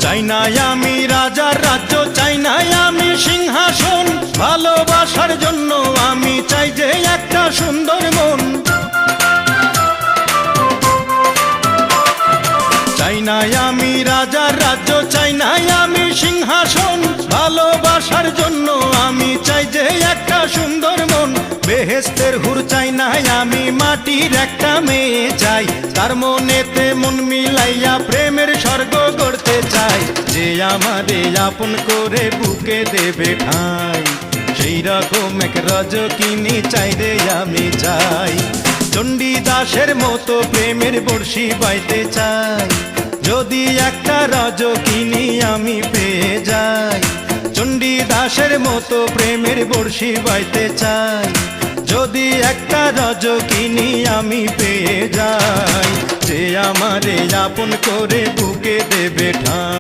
চাই না আমি রাজার রাজ্য, চাই না আমি সিংহাসন, ভালোবাসার জন্য আমি চাই যে একটা সুন্দর মন। চাই না আমি রাজার রাজ্য, চাই না আমি সিংহাসন, ভালোবাসার জন্য আমি চাই যে একটা সুন্দর মন। বেহেশতের হুর চাই না আমি, মাটির একটা মেয়ে চাই, তার মনেতে মন মিলাইয়া প্রেমের স্বর্গ গড়তে চাই। যে আমারে আপন করে বুকে দেবে ঠাঁই, সেই রকম এক রজকিনী চাই রে আমি চাই। চণ্ডীদাসের মতো প্রেমের বর্ষি বাইতে চাই, যদি একটা রজকিনী আমি পেয়ে যাই। চণ্ডীদাসের মতো প্রেমের বর্ষি বাইতে চাই, যদি একটা রজকিনী আমি পেয়ে যাই। যে আমারে আপন করে বুকে দেবে ঠাঁই।